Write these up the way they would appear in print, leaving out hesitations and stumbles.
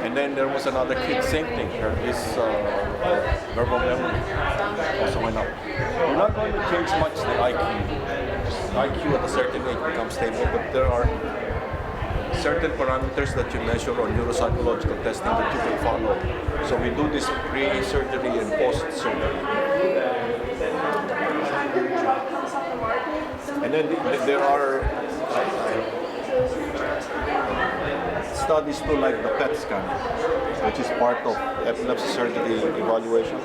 And then there was another kid, same thing. His verbal memory also went up. We're not going to change much the IQ. IQ at a certain age becomes stable, but there are certain parameters that you measure on neuropsychological testing that you can follow. So we do this pre-surgery and post-surgery. And then there are studies too, like the PET scan, which is part of epilepsy surgery evaluation.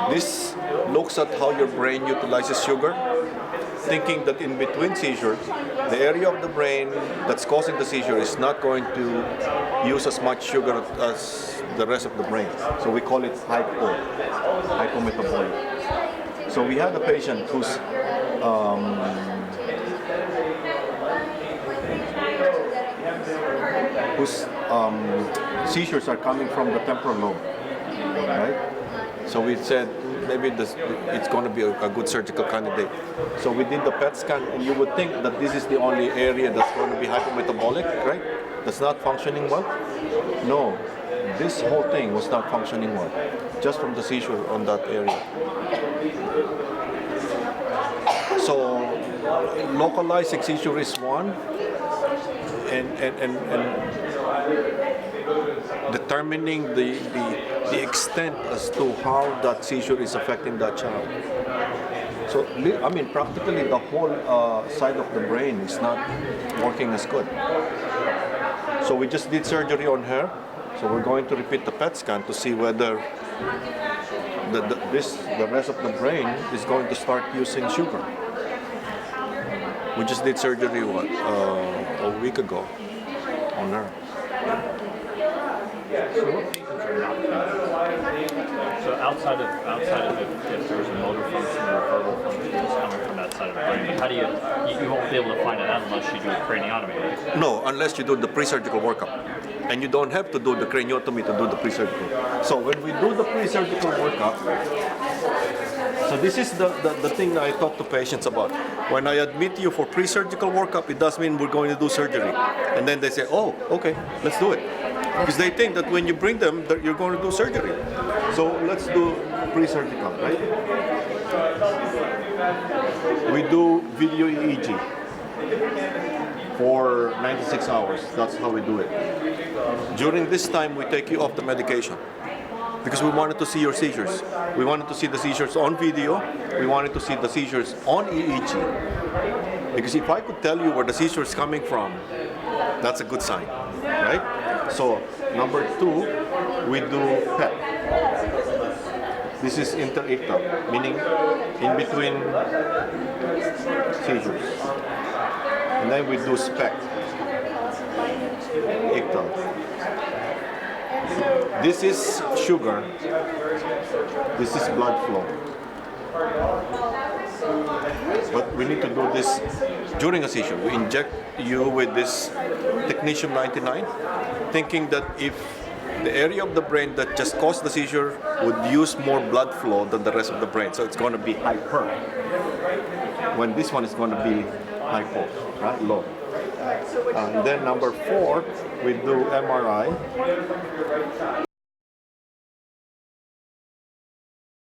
This looks at how your brain utilizes sugar, thinking that in between seizures, the area of the brain that's causing the seizure is not going to use as much sugar as the rest of the brain. So we call it hypometabolic. So we had a patient whose seizures are coming from the temporal lobe, right? So we said maybe it's going to be a good surgical candidate. So we did the PET scan, and you would think that this is the only area that's going to be hypometabolic, right? That's not functioning well. No, this whole thing was not functioning well, just from the seizure on that area. So localizing seizure is one, and determining the extent as to how that seizure is affecting that child. So, I mean, practically the whole side of the brain is not working as good. So we just did surgery on her. So we're going to repeat the PET scan to see whether the rest of the brain is going to start using sugar. We just did surgery a week ago on her. So what patients are not coming? So outside of if there's a motor function or a verbal function that's coming from that side of the brain, but how do you won't be able to find it out unless you do a craniotomy, right? No, unless you do the pre-surgical workup. And you don't have to do the craniotomy to do the pre-surgical. So when we do the pre-surgical workup, so this is the thing that I talk to patients about. When I admit you for pre-surgical workup, it does mean we're going to do surgery. And then they say, oh, okay, let's do it. Because they think that when you bring them, that you're going to do surgery. So let's do pre-surgical, right? We do video EEG for 96 hours. That's how we do it. During this time, we take you off the medication because we wanted to see your seizures. We wanted to see the seizures on video. We wanted to see the seizures on EEG. Because if I could tell you where the seizure is coming from, that's a good sign, right? So, number 2, we do PET. This is interictal, meaning in between seizures. And then we do SPECT, ictal. This is sugar. This is blood flow. But we need to do this during a seizure. We inject you with this technetium 99, thinking that if the area of the brain that just caused the seizure would use more blood flow than the rest of the brain. So it's going to be hyper. When this one is going to be hypo, right? Low. And then number 4, we do MRI.